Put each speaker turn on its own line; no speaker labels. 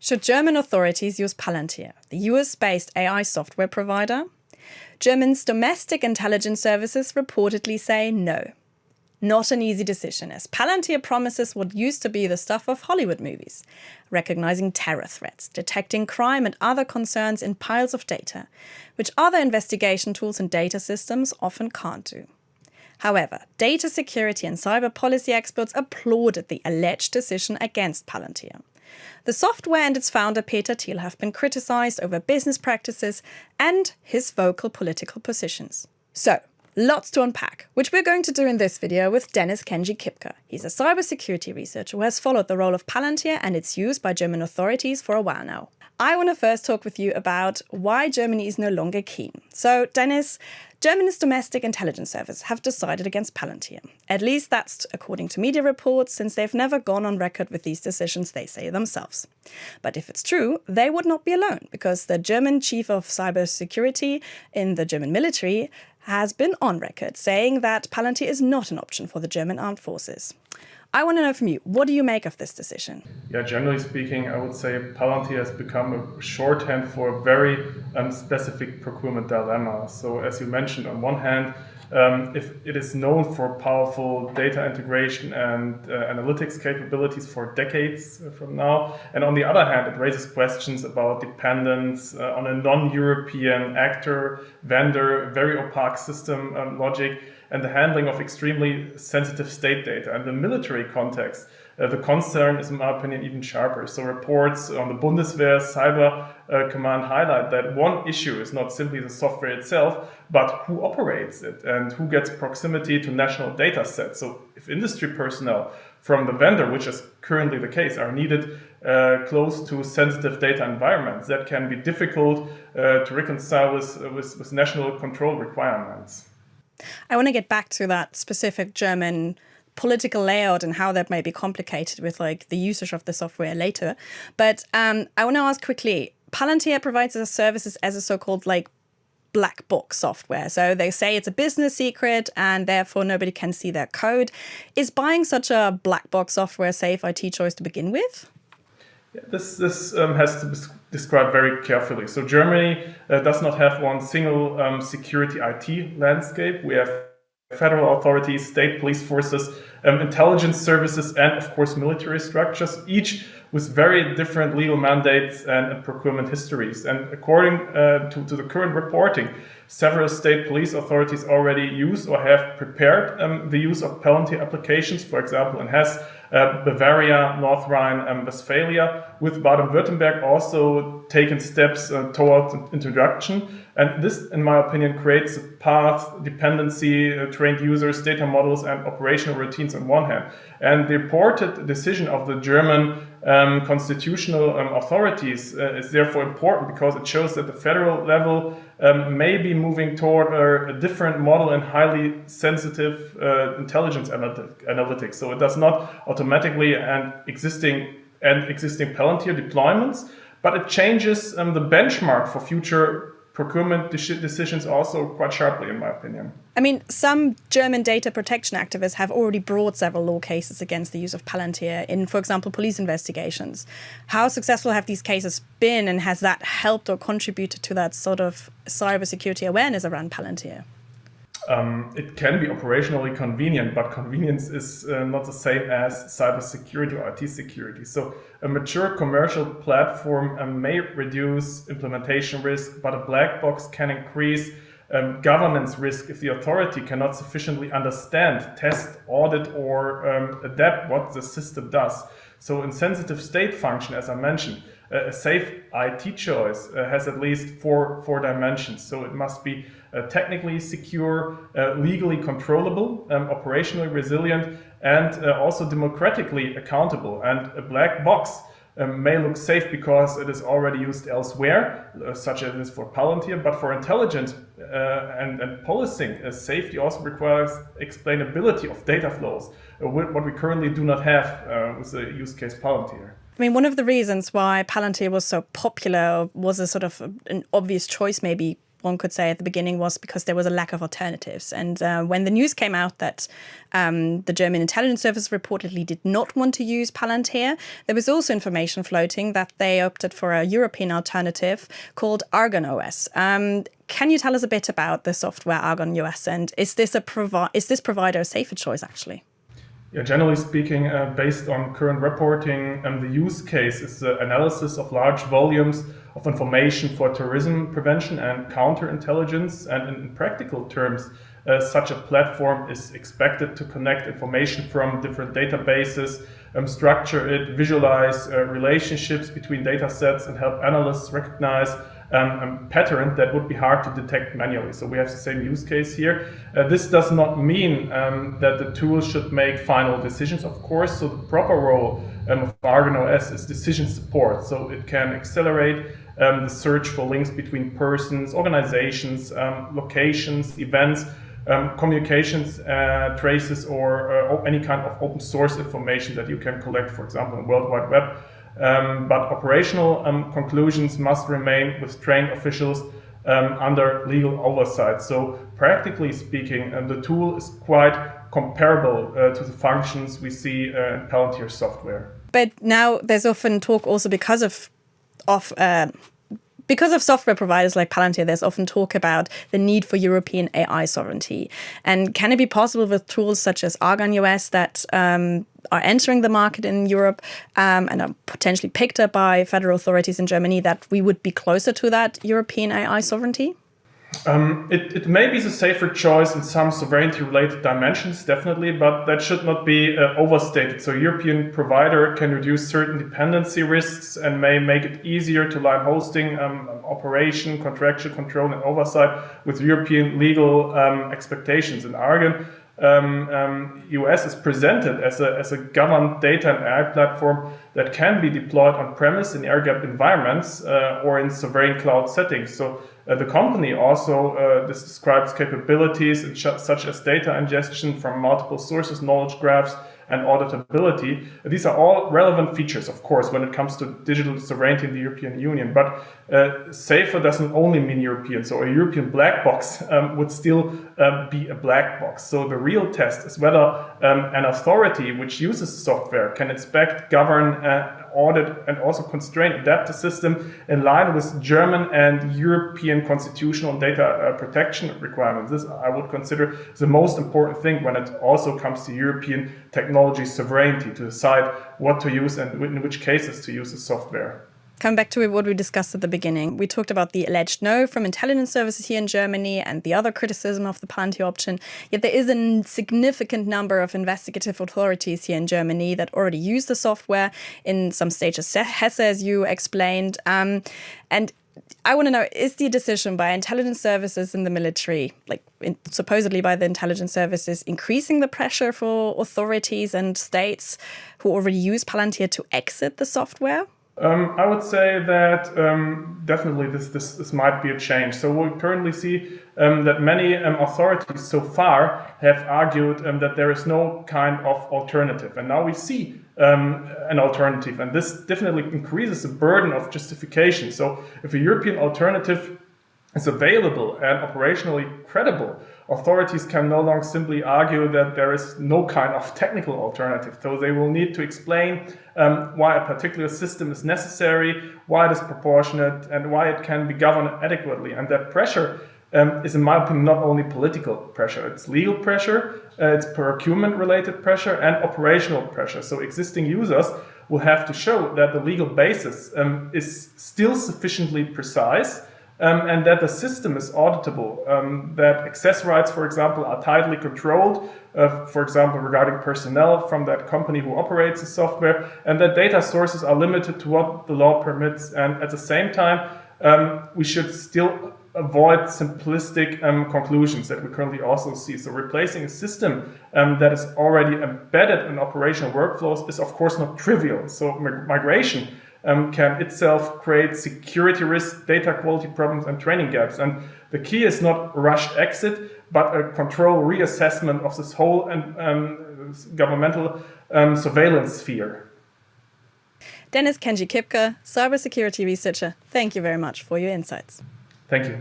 Should German authorities use Palantir, the US-based AI software provider? Germany's domestic intelligence services reportedly say no. Not an easy decision, as Palantir promises what used to be the stuff of Hollywood movies, recognizing terror threats, detecting crime and other concerns in piles of data, which other investigation tools and data systems often can't do. However, data security and cyber policy experts applauded the alleged decision against Palantir. The software and its founder Peter Thiel have been criticized over business practices and his vocal political positions. So, lots to unpack, which we're going to do in this video with Dennis Kenji Kipka. He's a cybersecurity researcher who has followed the role of Palantir and its use by German authorities for a while now. I want to first talk with you about why Germany is no longer keen. So, Dennis, Germany's domestic intelligence service have decided against Palantir. At least that's according to media reports, since they've never gone on record with these decisions, they say themselves. But if it's true, they would not be alone, because the German chief of cybersecurity in the German military has been on record saying that Palantir is not an option for the German armed forces. I want to know from you, what do you make of this decision?
Yeah, generally speaking, I would say Palantir has become a shorthand for a very specific procurement dilemma. So as you mentioned, on one hand, if it is known for powerful data integration and analytics capabilities for decades from now, and on the other hand, it raises questions about dependence on a non-European actor, vendor, very opaque system logic, and the handling of extremely sensitive state data. And the military context, the concern is, in my opinion, even sharper. So reports on the Bundeswehr Cyber Command highlight that one issue is not simply the software itself, but who operates it and who gets proximity to national data sets. So if industry personnel from the vendor, which is currently the case, are needed close to sensitive data environments, that can be difficult to reconcile with national control requirements.
I want to get back to that specific German political layout and how that may be complicated with the usage of the software later. But I want to ask quickly, Palantir provides their services as a so-called black box software. So they say it's a business secret and therefore nobody can see their code. Is buying such a black box software a safe IT choice to begin with?
Yeah, this has to be described very carefully. So Germany does not have one single security IT landscape. We have federal authorities, state police forces, intelligence services, and of course military structures, each with very different legal mandates and procurement histories. And according to the current reporting, several state police authorities already use or have prepared the use of Palantir applications, for example, in Hesse, Bavaria, North Rhine-Westphalia, with Baden-Württemberg also taken steps towards introduction. And this, in my opinion, creates a path, dependency, trained users, data models, and operational routines on one hand. And the reported decision of the German constitutional authorities is therefore important because it shows that the federal level may be moving toward a different model in highly sensitive intelligence analytics. So it does not automatically end existing Palantir deployments, but it changes the benchmark for future procurement decisions also quite sharply, in my opinion.
I mean, some German data protection activists have already brought several law cases against the use of Palantir in, for example, police investigations. How successful have these cases been, and has that helped or contributed to that sort of cybersecurity awareness around Palantir?
It can be operationally convenient, but convenience is not the same as cybersecurity or IT security. So a mature commercial platform may reduce implementation risk, but a black box can increase governance risk if the authority cannot sufficiently understand, test, audit, or adapt what the system does. So in sensitive state function, as I mentioned, a safe IT choice has at least four dimensions. So it must be technically secure, legally controllable, operationally resilient, and also democratically accountable. And a black box may look safe because it is already used elsewhere, such as it is for Palantir, but for intelligence and policing, safety also requires explainability of data flows, what we currently do not have with the use case Palantir.
I mean, one of the reasons why Palantir was so popular was a sort of an obvious choice maybe one could say at the beginning was because there was a lack of alternatives. And when the news came out that the German intelligence service reportedly did not want to use Palantir, there was also information floating that they opted for a European alternative called ArgonOS. Can you tell us a bit about the software ArgonOS, and is this provider a safer choice actually?
Yeah, generally speaking, based on current reporting, the use case is the analysis of large volumes of information for terrorism prevention and counterintelligence. And in practical terms, such a platform is expected to connect information from different databases, structure it, visualize relationships between data sets, and help analysts recognize a pattern that would be hard to detect manually. So we have the same use case here. This does not mean that the tool should make final decisions, of course. So the proper role of ArgonOS is decision support. So it can accelerate the search for links between persons, organizations, locations, events, communications traces, or any kind of open source information that you can collect, for example, on the World Wide Web. But operational conclusions must remain with trained officials under legal oversight. So practically speaking, the tool is quite comparable to the functions we see in Palantir software.
But now there's often talk also because of software providers like Palantir, there's often talk about the need for European AI sovereignty. And can it be possible with tools such as ArgonOS that are entering the market in Europe and are potentially picked up by federal authorities in Germany that we would be closer to that European AI sovereignty?
It may be the safer choice in some sovereignty-related dimensions, definitely, but that should not be overstated. So a European provider can reduce certain dependency risks and may make it easier to align hosting, operation, contractual control, and oversight with European legal expectations. In Argon, US is presented as a governed data and AI platform that can be deployed on-premise in air-gapped environments or in sovereign cloud settings. So the company also describes capabilities such as data ingestion from multiple sources, knowledge graphs, and auditability. These are all relevant features, of course, when it comes to digital sovereignty in the European Union. But safer doesn't only mean European. So a European black box would still be a black box. So the real test is whether an authority which uses software can inspect, govern, audit, and also constrain, adapt the system in line with German and European constitutional and data protection requirements. This I would consider the most important thing when it also comes to European technology sovereignty, to decide what to use and in which cases to use the software.
Coming back to what we discussed at the beginning, we talked about the alleged no from intelligence services here in Germany and the other criticism of the Palantir option. Yet there is a significant number of investigative authorities here in Germany that already use the software in some stages, Hesse, as you explained. And I want to know, is the decision by intelligence services in the military, supposedly by the intelligence services, increasing the pressure for authorities and states who already use Palantir to exit the software?
I would say that definitely this might be a change. So we currently see that many authorities so far have argued that there is no kind of alternative. And now we see an alternative. And this definitely increases the burden of justification. So if a European alternative is available and operationally credible, authorities can no longer simply argue that there is no kind of technical alternative. So they will need to explain why a particular system is necessary, why it is proportionate, and why it can be governed adequately. And that pressure is, in my opinion, not only political pressure. It's legal pressure, it's procurement-related pressure, and operational pressure. So existing users will have to show that the legal basis is still sufficiently precise, and that the system is auditable, that access rights, for example, are tightly controlled, for example, regarding personnel from that company who operates the software, and that data sources are limited to what the law permits. And at the same time, we should still avoid simplistic conclusions that we currently also see. So replacing a system that is already embedded in operational workflows is, of course, not trivial. So migration can itself create security risks, data quality problems, and training gaps. And the key is not rushed exit, but a control reassessment of this whole governmental surveillance sphere.
Dennis Kenji-Kipke, cybersecurity researcher, thank you very much for your insights.
Thank you.